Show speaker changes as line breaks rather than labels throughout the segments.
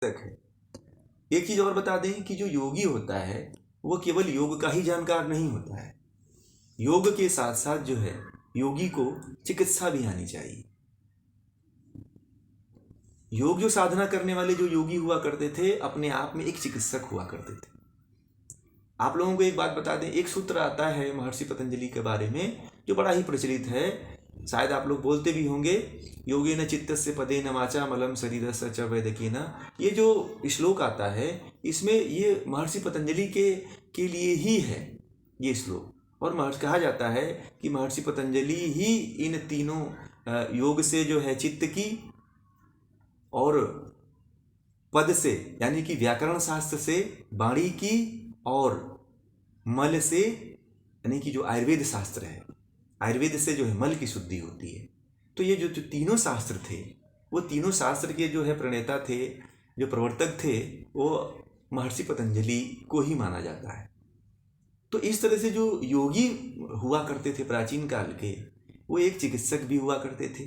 तक है। एक चीज और बता दें कि जो योगी होता है वो केवल योग का ही जानकार नहीं होता है, योग के साथ साथ जो है योगी को चिकित्सा भी आनी चाहिए। योग जो साधना करने वाले जो योगी हुआ करते थे अपने आप में एक चिकित्सक हुआ करते थे। आप लोगों को एक बात बता दें, एक सूत्र आता है महर्षि पतंजलि के बारे में जो बड़ा ही प्रचलित है, शायद आप लोग बोलते भी होंगे, योगेन चित्तस्य पदेन वाचा मलम शरीरस्य च वैद्यकेन। ये जो श्लोक आता है इसमें ये महर्षि पतंजलि के लिए ही है ये श्लोक। और कहा जाता है कि महर्षि पतंजलि ही इन तीनों योग से जो है चित्त की, और पद से यानी कि व्याकरण शास्त्र से वाणी की, और मल से यानी कि जो आयुर्वेद शास्त्र है, आयुर्वेद से जो है मल की शुद्धि होती है। तो ये जो तीनों शास्त्र थे वो तीनों शास्त्र के जो है प्रणेता थे, जो प्रवर्तक थे, वो महर्षि पतंजलि को ही माना जाता है। तो इस तरह से जो योगी हुआ करते थे प्राचीन काल के, वो एक चिकित्सक भी हुआ करते थे,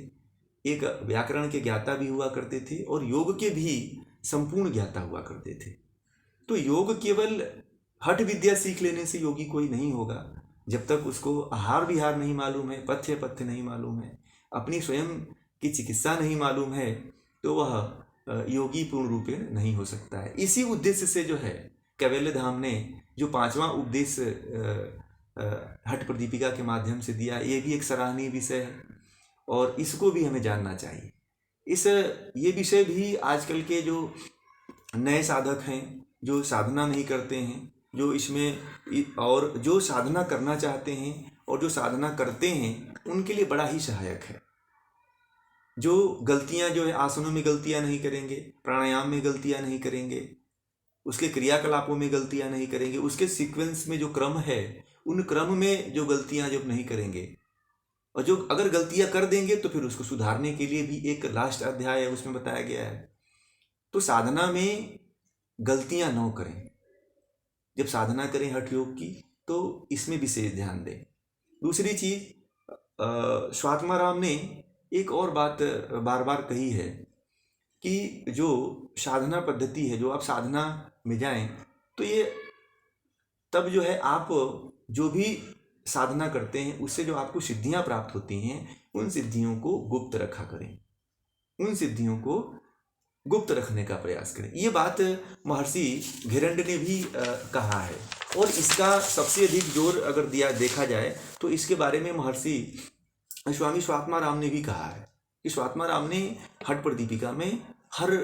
एक व्याकरण के ज्ञाता भी हुआ करते थे, और योग के भी संपूर्ण ज्ञाता हुआ करते थे। तो योग केवल हठ विद्या सीख लेने से योगी कोई नहीं होगा, जब तक उसको आहार विहार नहीं मालूम है, पथ्य पथ्य नहीं मालूम है, अपनी स्वयं की चिकित्सा नहीं मालूम है, तो वह योगी पूर्ण रूपेण नहीं हो सकता है। इसी उद्देश्य से जो है कैवल्य धाम ने जो 5वां उपदेश हठ प्रदीपिका के माध्यम से दिया, ये भी एक सराहनीय विषय है और इसको भी हमें जानना चाहिए। ये विषय भी आजकल के जो नए साधक हैं, जो साधना नहीं करते हैं, जो इसमें और जो साधना करना चाहते हैं और जो साधना करते हैं, उनके लिए बड़ा ही सहायक है। जो गलतियां जो है आसनों में गलतियां नहीं करेंगे, प्राणायाम में गलतियां नहीं करेंगे, उसके क्रियाकलापों में गलतियां नहीं करेंगे, उसके सीक्वेंस में जो क्रम है उन क्रम में जो गलतियां जब नहीं करेंगे, और जो अगर गलतियां कर देंगे तो फिर उसको सुधारने के लिए भी एक लास्ट अध्याय है उसमें बताया गया है। तो साधना में गलतियां न करें, जब साधना करें हठ योग की तो इसमें विशेष ध्यान दें। दूसरी चीज, स्वात्माराम ने एक और बात बार बार कही है कि जो साधना पद्धति है, जो आप साधना में जाएं तो ये तब जो है आप जो भी साधना करते हैं उससे जो आपको सिद्धियां प्राप्त होती हैं, उन सिद्धियों को गुप्त रखा करें, उन सिद्धियों को गुप्त रखने का प्रयास करें। ये बात महर्षि घिरंड ने भी कहा है, और इसका सबसे अधिक जोर अगर देखा जाए तो इसके बारे में महर्षि स्वामी स्वात्माराम ने भी कहा है कि स्वात्माराम ने हठ प्रदीपिका में हर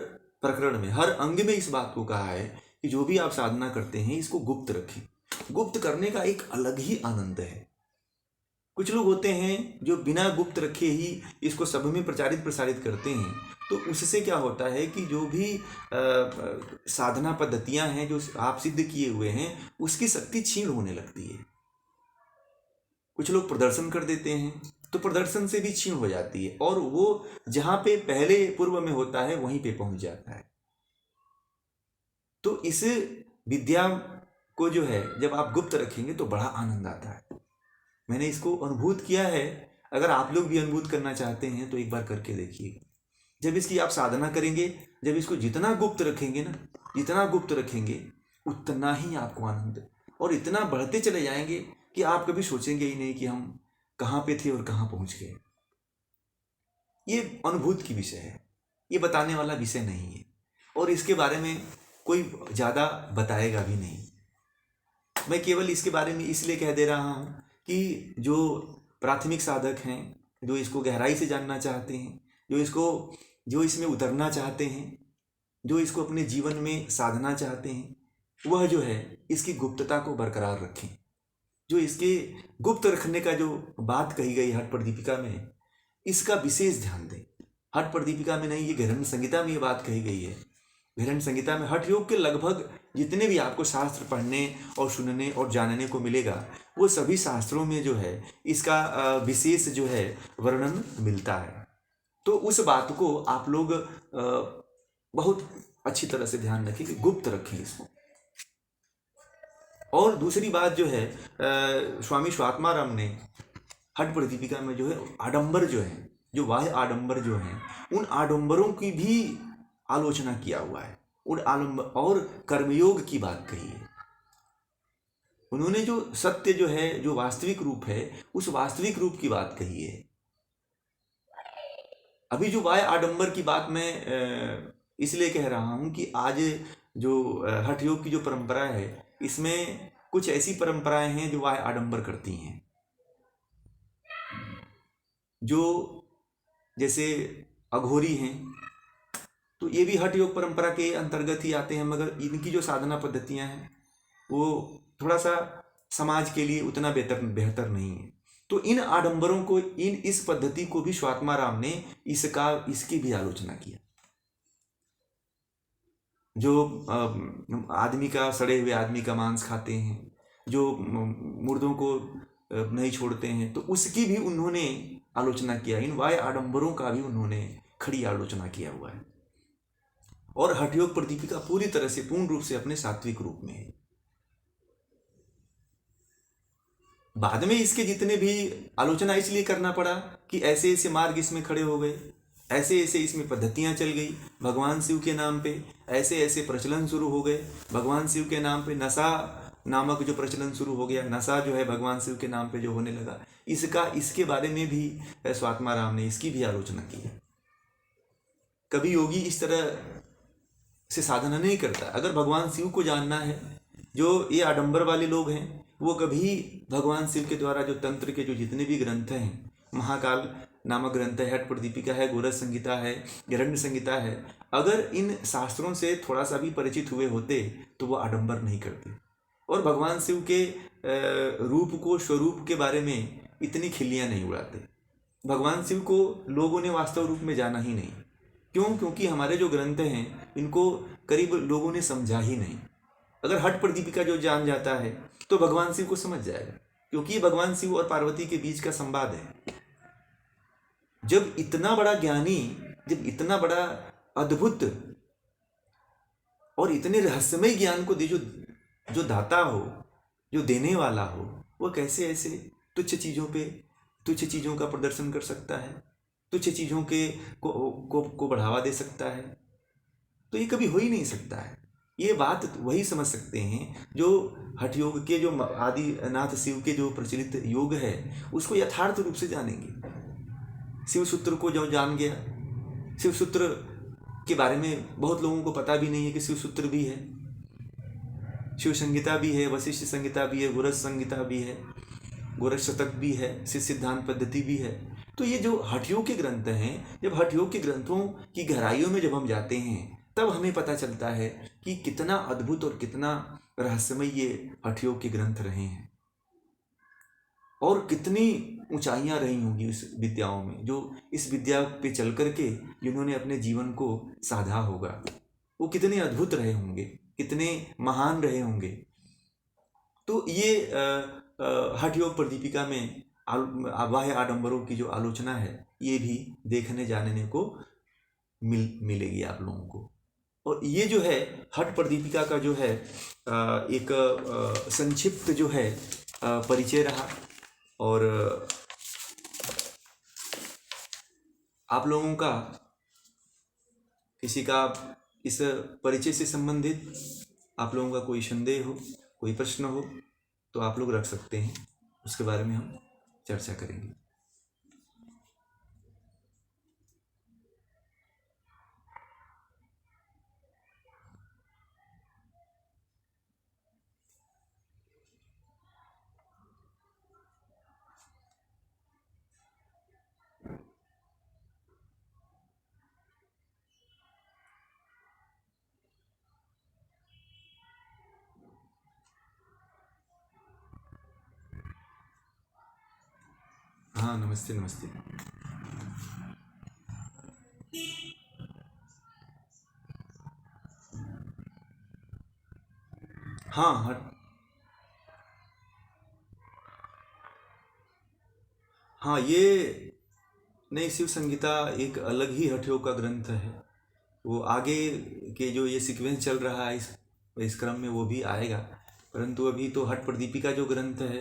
प्रकरण में, हर अंग में इस बात को कहा है कि जो भी आप साधना करते हैं इसको गुप्त रखें। गुप्त करने का एक अलग ही आनंद है। कुछ लोग होते हैं जो बिना गुप्त रखे ही इसको सब में प्रसारित करते हैं, तो उससे क्या होता है कि जो भी साधना पद्धतियां हैं जो आप सिद्ध किए हुए हैं उसकी शक्ति क्षीण होने लगती है। कुछ लोग प्रदर्शन कर देते हैं तो प्रदर्शन से भी क्षीण हो जाती है, और वो जहां पे पहले पूर्व में होता है वहीं पे पहुंच जाता है। तो इस विद्या को जो है जब आप गुप्त रखेंगे तो बड़ा आनंद आता है। मैंने इसको अनुभूत किया है, अगर आप लोग भी अनुभूत करना चाहते हैं तो एक बार करके देखिएगा। जब इसकी आप साधना करेंगे, जब इसको जितना गुप्त रखेंगे ना, जितना गुप्त रखेंगे उतना ही आपको आनंद, और इतना बढ़ते चले जाएंगे कि आप कभी सोचेंगे ही नहीं कि हम कहाँ पे थे और कहाँ पहुँच गए। ये अनुभूत की विषय है, ये बताने वाला विषय नहीं है, और इसके बारे में कोई ज़्यादा बताएगा भी नहीं। मैं केवल इसके बारे में इसलिए कह दे रहा हूँ कि जो प्राथमिक साधक हैं, जो इसको गहराई से जानना चाहते हैं, जो इसमें उतरना चाहते हैं, जो इसको अपने जीवन में साधना चाहते हैं, वह जो है इसकी गुप्तता को बरकरार रखें। जो इसके गुप्त रखने का जो बात कही गई हठ प्रदीपिका में, इसका विशेष ध्यान दें। हठ प्रदीपिका में नहीं, ये घिरण्य संहिता में ये बात कही गई है। घिरण्य संहिता में हठ योग के लगभग जितने भी आपको शास्त्र पढ़ने और सुनने और जानने को मिलेगा, वो सभी शास्त्रों में जो है इसका विशेष जो है वर्णन मिलता है। तो उस बात को आप लोग बहुत अच्छी तरह से ध्यान रखें कि गुप्त रखें इसको। और दूसरी बात जो है, स्वामी स्वात्माराम ने हठ प्रदीपिका में जो है आडंबर जो है, जो बाह्य आडंबर जो हैं, उन आडंबरों की भी आलोचना किया हुआ है। और कर्मयोग की बात कही है। उन्होंने जो सत्य जो है, जो वास्तविक रूप है, उस वास्तविक रूप की बात कही है। अभी जो बाह्य आडंबर की बात मैं इसलिए कह रहा हूं कि आज जो हठ योग की जो परंपरा है, इसमें कुछ ऐसी परंपराएं हैं जो बाह्य आडंबर करती हैं, जो जैसे अघोरी हैं, तो ये भी हठ योग परंपरा के अंतर्गत ही आते हैं, मगर इनकी जो साधना पद्धतियां हैं वो थोड़ा सा समाज के लिए उतना बेहतर नहीं है। तो इन आडंबरों को, इस पद्धति को भी स्वात्माराम ने इसकी भी आलोचना किया। जो आदमी का, सड़े हुए आदमी का मांस खाते हैं, जो मुर्दों को नहीं छोड़ते हैं, तो उसकी भी उन्होंने आलोचना किया। इन बाह्य आडंबरों का भी उन्होंने खड़ी आलोचना किया हुआ है। और हठ योग प्रदीपिका पूरी तरह से, पूर्ण रूप से अपने सात्विक रूप में है। बाद में इसके जितने भी आलोचना इसलिए करना पड़ा कि ऐसे ऐसे मार्ग इसमें खड़े हो गए, ऐसे ऐसे इसमें पद्धतियां चल गई भगवान शिव के नाम पे, ऐसे ऐसे प्रचलन शुरू हो गए भगवान शिव के नाम पे। नशा नामक जो प्रचलन शुरू हो गया, नशा जो है भगवान शिव के नाम पे जो होने लगा, इसके बारे में भी स्वात्माराम ने इसकी भी आलोचना की है। कभी योगी इस तरह से साधना नहीं करता। अगर भगवान शिव को जानना है, जो ये आडंबर वाले लोग हैं, वो कभी भगवान शिव के द्वारा जो तंत्र के जो जितने भी ग्रंथ हैं, महाकाल नामक ग्रंथ है, हठ प्रदीपिका है, गोरख संहिता है, हिरण्य संहिता है, अगर इन शास्त्रों से थोड़ा सा भी परिचित हुए होते तो वो आडंबर नहीं करते और भगवान शिव के रूप को, स्वरूप के बारे में इतनी खिल्लियां नहीं उड़ाते। भगवान शिव को लोगों ने वास्तव रूप में जाना ही नहीं। क्यों? क्योंकि हमारे जो ग्रंथ हैं, इनको करीब लोगों ने समझा ही नहीं। अगर हठ प्रदीपिका जो जान जाता है तो भगवान शिव को समझ जाएगा, क्योंकि ये भगवान शिव और पार्वती के बीच का संवाद है। जब इतना बड़ा ज्ञानी, जब इतना बड़ा अद्भुत और इतने रहस्यमय ज्ञान को जो दाता हो, जो देने वाला हो, वो कैसे ऐसे तुच्छ चीजों का प्रदर्शन कर सकता है, तुच्छ चीजों को बढ़ावा दे सकता है? तो ये कभी हो ही नहीं सकता है। ये बात वही समझ सकते हैं जो हठ योग के, जो आदिनाथ शिव के जो प्रचलित योग है, उसको यथार्थ रूप से जानेंगे। शिव सूत्र को जो जान गया, शिव सूत्र के बारे में बहुत लोगों को पता भी नहीं है कि शिव सूत्र भी है, शिव संहिता भी है, वशिष्ठ संहिता भी है, गोरख संहिता भी है, गोरख शतक भी है, शिव सिद्धांत पद्धति भी है। तो ये जो हठ योग के ग्रंथ हैं, जब हठ योग के ग्रंथों की गहराइयों में जब हम जाते हैं, तब हमें पता चलता है कि कितना अद्भुत और कितना रहस्यमय ये हठ योग के ग्रंथ रहे हैं और कितनी ऊंचाइयां रही होंगी इस विद्याओं में। जो इस विद्या पे चल करके जिन्होंने अपने जीवन को साधा होगा, वो कितने अद्भुत रहे होंगे, कितने महान रहे होंगे। तो ये हठ योग प्रदीपिका में बाह्य आडंबरों की जो आलोचना है, ये भी देखने जानने को मिलेगी आप लोगों को। और ये जो है हठ प्रदीपिका का जो है एक संक्षिप्त जो है परिचय रहा। और आप लोगों का किसी का इस परिचय से संबंधित आप लोगों का कोई संदेह हो, कोई प्रश्न हो, तो आप लोग रख सकते हैं, उसके बारे में हम चर्चा करेंगे। हाँ, नमस्ते नमस्ते। हाँ हाँ, ये नई शिव संगीता एक अलग ही हठ योग का ग्रंथ है। वो आगे के जो ये सीक्वेंस चल रहा है इस क्रम में वो भी आएगा, परंतु अभी तो हठ प्रदीपिका जो ग्रंथ है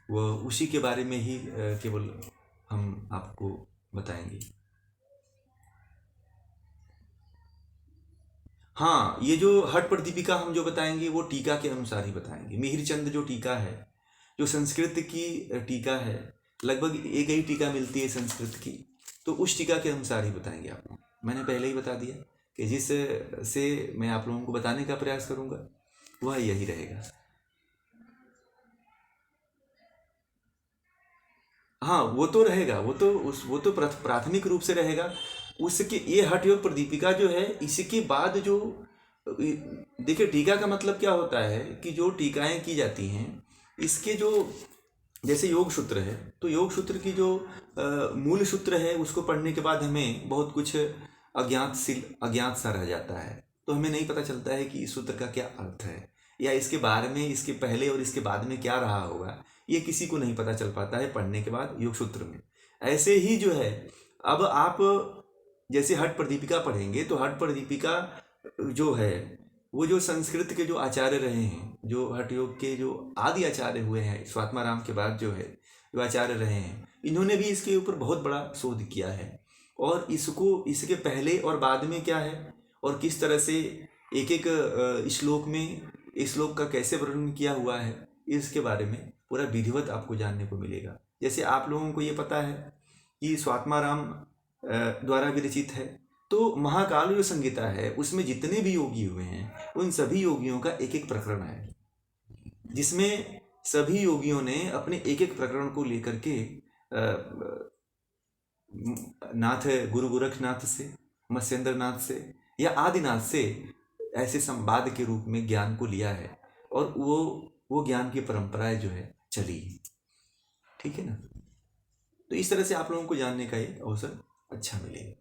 वो उसी के बारे में ही केवल हम आपको बताएंगे। हाँ, ये जो हठ प्रदीपिका हम जो बताएंगे वो टीका के अनुसार ही बताएंगे। मिहिर चंद जो टीका है, जो संस्कृत की टीका है, लगभग एक ही टीका मिलती है संस्कृत की, तो उस टीका के अनुसार ही बताएंगे आपको। मैंने पहले ही बता दिया कि जिस से मैं आप लोगों को बताने का प्रयास करूँगा वह यही रहेगा। हाँ, वो तो रहेगा, वो तो प्राथमिक रूप से रहेगा। उसके ये हठ योग प्रदीपिका जो है, इसके बाद जो देखिए, टीका का मतलब क्या होता है कि जो टीकाएं की जाती हैं, इसके जो जैसे योग सूत्र है, तो योग सूत्र की जो मूल सूत्र है उसको पढ़ने के बाद हमें बहुत कुछ अज्ञात सा रह जाता है। तो हमें नहीं पता चलता है कि इस सूत्र का क्या अर्थ है, या इसके बारे में, इसके पहले और इसके बाद में क्या रहा होगा, ये किसी को नहीं पता चल पाता है पढ़ने के बाद योग सूत्र में। ऐसे ही जो है, अब आप जैसे हठ प्रदीपिका पढ़ेंगे तो हठ प्रदीपिका जो है, वो जो संस्कृत के जो आचार्य रहे हैं, जो हठ योग के जो आदि आचार्य हुए हैं, स्वात्माराम के बाद जो है जो आचार्य रहे हैं, इन्होंने भी इसके ऊपर बहुत बड़ा शोध किया है। और इसको, इसके पहले और बाद में क्या है और किस तरह से एक एक श्लोक में, इस श्लोक का कैसे वर्णन किया हुआ है, इसके बारे में पूरा विधिवत आपको जानने को मिलेगा। जैसे आप लोगों को ये पता है कि स्वात्माराम द्वारा विरचित है, तो महाकाल जो संगीता है उसमें जितने भी योगी हुए हैं उन सभी योगियों का एक एक प्रकरण है, जिसमें सभी योगियों ने अपने एक एक प्रकरण को लेकर के नाथ गुरु गोरखनाथ से, मत्स्येंद्र नाथ से या आदिनाथ से ऐसे संवाद के रूप में ज्ञान को लिया है, और वो ज्ञान की परंपराएं जो है चली। ठीक है ना? तो इस तरह से आप लोगों को जानने का एक अवसर अच्छा मिलेगा।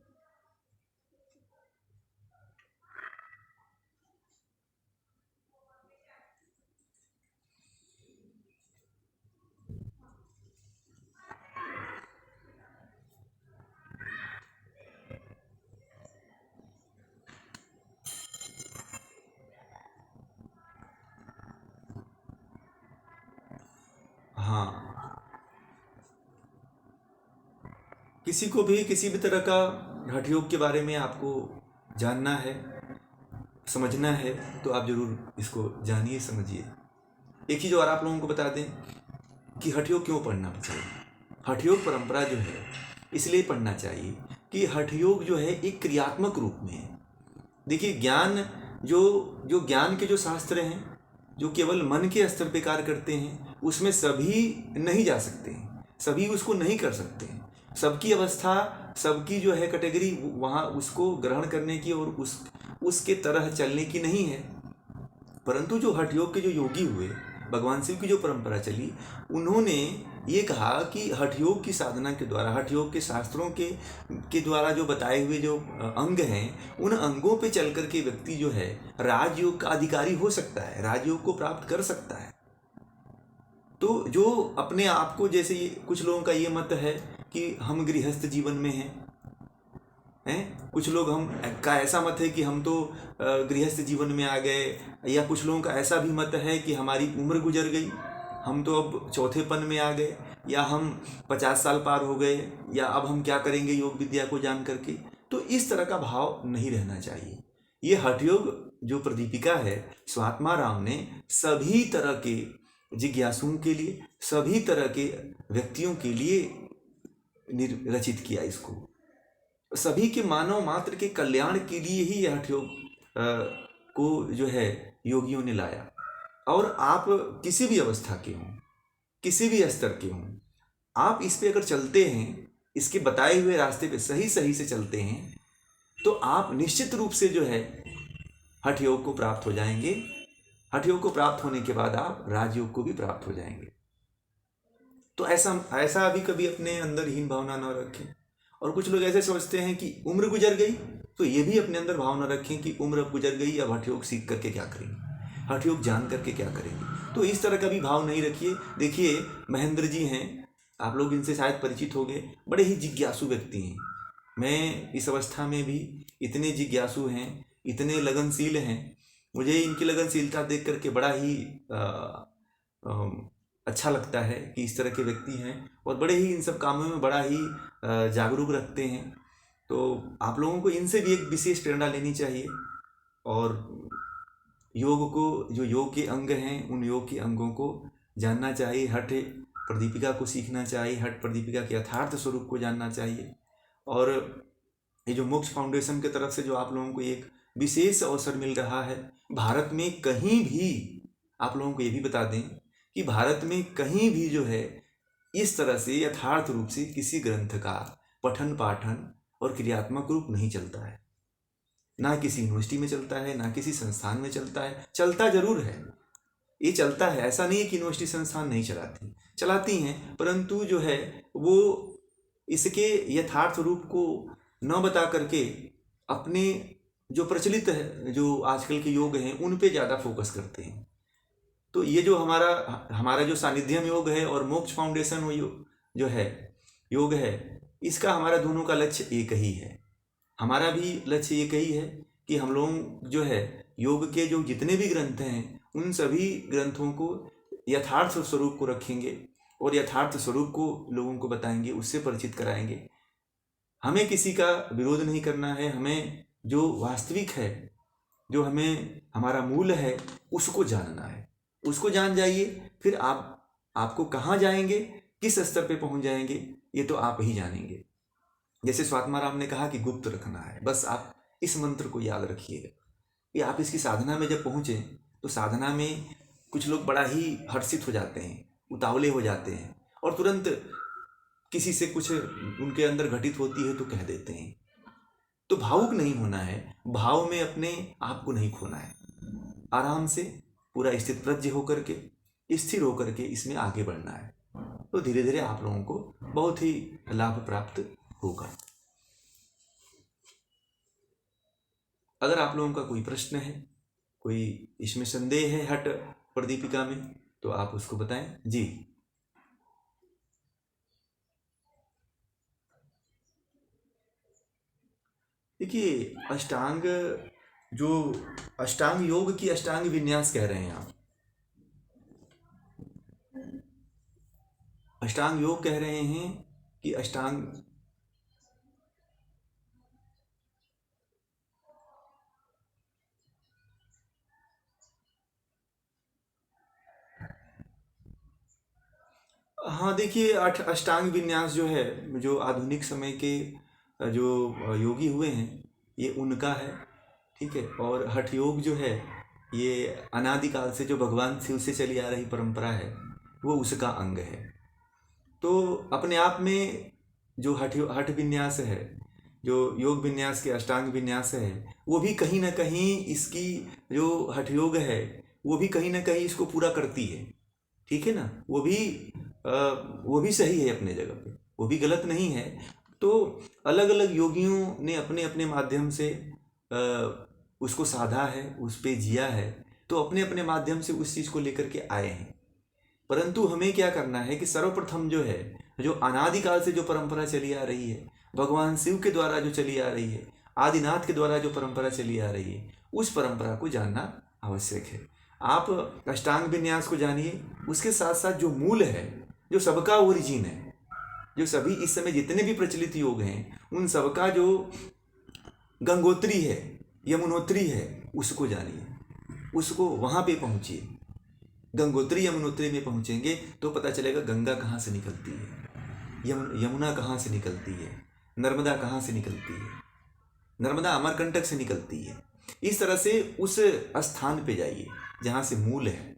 हाँ, किसी को भी किसी भी तरह का हठ योग के बारे में आपको जानना है, समझना है, तो आप जरूर इसको जानिए, समझिए। एक चीज़ और आप लोगों को बता दें कि हठ योग क्यों पढ़ना चाहिए। हठ योग परंपरा जो है इसलिए पढ़ना चाहिए कि हठ योग जो है एक क्रियात्मक रूप में है। देखिए, ज्ञान जो जो ज्ञान के जो शास्त्र हैं, जो केवल मन के स्तर पे कार्य करते हैं, उसमें सभी नहीं जा सकते हैं, सभी उसको नहीं कर सकते हैं। सबकी अवस्था, सबकी जो है कैटेगरी वहाँ उसको ग्रहण करने की और उसके तरह चलने की नहीं है। परंतु जो हठ योग के जो योगी हुए, भगवान शिव की जो परंपरा चली, उन्होंने ये कहा कि हठ योग की साधना के द्वारा, हठ योग के शास्त्रों के द्वारा जो बताए हुए जो अंग हैं, उन अंगों पे चल करके व्यक्ति जो है राजयोग का अधिकारी हो सकता है, राजयोग को प्राप्त कर सकता है। तो जो अपने आप को, जैसे कुछ लोगों का ये मत है कि हम गृहस्थ जीवन में हैं, कुछ लोग हम का ऐसा मत है कि हम तो गृहस्थ जीवन में आ गए, या कुछ लोगों का ऐसा भी मत है कि हमारी उम्र गुजर गई, हम तो अब चौथेपन में आ गए, या हम 50 साल पार हो गए, या अब हम क्या करेंगे योग विद्या को जान करके। तो इस तरह का भाव नहीं रहना चाहिए। ये हठ योग जो प्रदीपिका है, स्वात्माराम ने सभी तरह के जिज्ञासुओं के लिए, सभी तरह के व्यक्तियों के लिए रचित किया। इसको सभी के मानव मात्र के कल्याण के लिए ही यह हठ योग को जो है योगियों ने लाया। और आप किसी भी अवस्था के हों, किसी भी स्तर के हों, आप इस पे अगर चलते हैं, इसके बताए हुए रास्ते पे सही सही से चलते हैं, तो आप निश्चित रूप से जो है हठ योग को प्राप्त हो जाएंगे। हठ योग को प्राप्त होने के बाद आप राजयोग को भी प्राप्त हो जाएंगे। तो ऐसा अभी कभी अपने अंदर हीन भावना न रखें। और कुछ लोग ऐसे सोचते हैं कि उम्र गुजर गई, तो ये भी अपने अंदर भावना रखें कि उम्र अब गुजर गई, अब हठ योग सीख करके क्या करेंगे, हठ योग जान करके क्या करेंगे। तो इस तरह का भी भाव नहीं रखिए। देखिए, महेंद्र जी हैं, आप लोग इनसे शायद परिचित हो गए, बड़े ही जिज्ञासु व्यक्ति हैं। मैं इस अवस्था में भी इतने जिज्ञासु हैं, इतने लगनशील हैं, मुझे इनकी लगनशीलता देख करके बड़ा ही अच्छा लगता है कि इस तरह के व्यक्ति हैं, और बड़े ही इन सब कामों में बड़ा ही जागरूक रखते हैं। तो आप लोगों को इनसे भी एक विशेष प्रेरणा लेनी चाहिए। और योग को, जो योग के अंग हैं, उन योग के अंगों को जानना चाहिए। हठ प्रदीपिका को सीखना चाहिए, हठ प्रदीपिका के यथार्थ स्वरूप को जानना चाहिए। और ये जो मोक्ष फाउंडेशन की तरफ से जो आप लोगों को एक विशेष अवसर मिल रहा है, भारत में कहीं भी, आप लोगों को ये भी बता दें कि भारत में कहीं भी जो है इस तरह से यथार्थ रूप से किसी ग्रंथ का पठन पाठन और क्रियात्मक रूप नहीं चलता है। ना किसी यूनिवर्सिटी में चलता है, ना किसी संस्थान में चलता है। चलता जरूर है, ये चलता है, ऐसा नहीं है कि यूनिवर्सिटी संस्थान नहीं चलाती हैं, परंतु जो है वो इसके यथार्थ रूप को न बता करके अपने जो प्रचलित है, जो आजकल के योग हैं, उन पे ज़्यादा फोकस करते हैं। तो ये जो हमारा जो सानिध्यम योग है और मोक्ष फाउंडेशन जो है योग है, इसका हमारा दोनों का लक्ष्य एक ही है। हमारा भी लक्ष्य एक ही है कि हम लोग जो है योग के जो जितने भी ग्रंथ हैं, उन सभी ग्रंथों को यथार्थ स्वरूप को रखेंगे और यथार्थ स्वरूप को लोगों को बताएंगे, उससे परिचित कराएंगे। हमें किसी का विरोध नहीं करना है, हमें जो वास्तविक है, जो हमें हमारा मूल है, उसको जानना है। उसको जान जाइए, फिर आपको कहाँ जाएंगे, किस स्तर पे पहुंच जाएंगे, ये तो आप ही जानेंगे। जैसे स्वात्माराम ने कहा कि गुप्त रखना है, बस आप इस मंत्र को याद रखिएगा कि आप इसकी साधना में जब पहुँचे तो साधना में कुछ लोग बड़ा ही हर्षित हो जाते हैं, उतावले हो जाते हैं और तुरंत किसी से कुछ उनके अंदर घटित होती है तो कह देते हैं। तो भावुक नहीं होना है, भाव में अपने आप को नहीं खोना है, आराम से पूरा स्थित प्रज्ञ होकर के, स्थिर होकर के इसमें आगे बढ़ना है। तो धीरे धीरे आप लोगों को बहुत ही लाभ प्राप्त होगा। अगर आप लोगों का कोई प्रश्न है, कोई इसमें संदेह है हठ प्रदीपिका में, तो आप उसको बताएं जी। देखिए, जो अष्टांग योग की अष्टांग विन्यास कह रहे हैं आप, अष्टांग योग कह रहे हैं कि अष्टांग, हाँ देखिए, अष्टांग विन्यास जो है, जो आधुनिक समय के जो योगी हुए हैं, ये उनका है, ठीक है। और हठ योग जो है, ये अनादिकाल से जो भगवान शिव से चली आ रही परंपरा है, वो उसका अंग है। तो अपने आप में जो हठ विन्यास है, जो योग विन्यास के अष्टांग विन्यास है, वो भी कहीं ना कहीं इसकी जो हठ योग है, वो भी कहीं ना कहीं इसको पूरा करती है, ठीक है ना। वो भी सही है अपने जगह पे, वो भी गलत नहीं है। तो अलग अलग योगियों ने अपने अपने माध्यम से उसको साधा है, उस पे जिया है, तो अपने अपने माध्यम से उस चीज़ को लेकर के आए हैं। परंतु हमें क्या करना है कि सर्वप्रथम जो है, जो अनादिकाल से जो परंपरा चली आ रही है, भगवान शिव के द्वारा जो चली आ रही है, आदिनाथ के द्वारा जो परंपरा चली आ रही है, उस परंपरा को जानना आवश्यक है। आप अष्टांग विन्यास को जानिए, उसके साथ साथ जो मूल है, जो सबका ओरिजिन है, जो सभी इस समय जितने भी प्रचलित योग हैं, उन सबका जो गंगोत्री है, यमुनोत्री है, उसको जानिए, उसको वहाँ पे पहुँचिए। गंगोत्री यमुनोत्री में पहुँचेंगे तो पता चलेगा गंगा कहाँ से निकलती है, यमुना कहाँ से निकलती है, नर्मदा कहाँ से निकलती है। नर्मदा अमरकंटक से निकलती है। इस तरह से उस स्थान पे जाइए जहाँ से मूल है।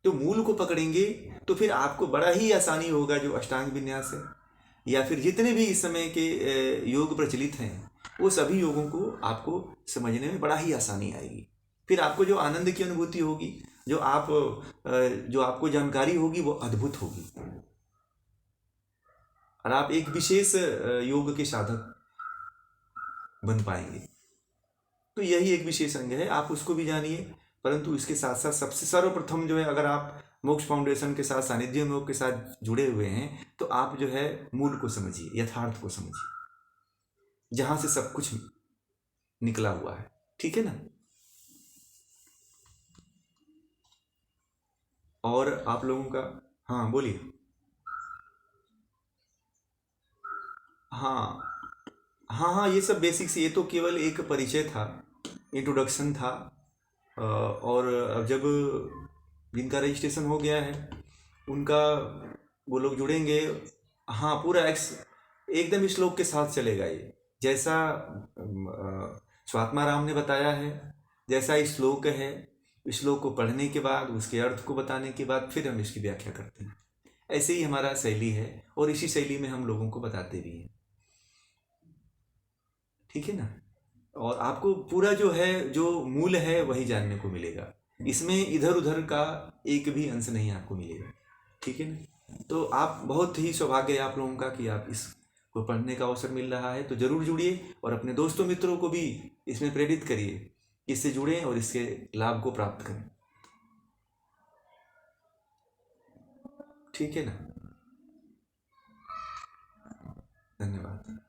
तो मूल को पकड़ेंगे तो फिर आपको बड़ा ही आसानी होगा, जो अष्टांग विन्यास है या फिर जितने भी इस समय के योग प्रचलित हैं, वो सभी योगों को आपको समझने में बड़ा ही आसानी आएगी। फिर आपको जो आनंद की अनुभूति होगी, जो आपको जानकारी होगी, वो अद्भुत होगी और आप एक विशेष योग के साधक बन पाएंगे। तो यही एक विशेष अंग है, आप उसको भी जानिए। परंतु इसके साथ साथ सबसे सर्वप्रथम जो है, अगर आप मोक्ष फाउंडेशन के साथ, सानिध्य योग के साथ जुड़े हुए हैं, तो आप जो है मूल को समझिए, यथार्थ को समझिए, जहां से सब कुछ निकला हुआ है, ठीक है ना। और आप लोगों का, हाँ बोलिए। हाँ हाँ हाँ, ये सब बेसिक्स, ये तो केवल एक परिचय था इंट्रोडक्शन था। और अब जब जिनका रजिस्ट्रेशन हो गया है उनका वो लोग जुड़ेंगे। हाँ, पूरा एकदम श्लोक के साथ चलेगा ये, जैसा स्वात्मा राम ने बताया है, जैसा इस श्लोक है। इस श्लोक को पढ़ने के बाद उसके अर्थ को बताने के बाद फिर हम इसकी व्याख्या करते हैं। ऐसे ही हमारा शैली है और इसी शैली में हम लोगों को बताते भी हैं। ठीक है ना। और आपको पूरा जो है, जो मूल है, वही जानने को मिलेगा। इसमें इधर उधर का एक भी अंश नहीं आपको मिलेगा। ठीक है ना। तो आप बहुत ही सौभाग्य है आप लोगों का कि आप इसको पढ़ने का अवसर मिल रहा है। तो जरूर जुड़िए और अपने दोस्तों मित्रों को भी इसमें प्रेरित करिए, इससे जुड़ें और इसके लाभ को प्राप्त करें। ठीक है ना। धन्यवाद।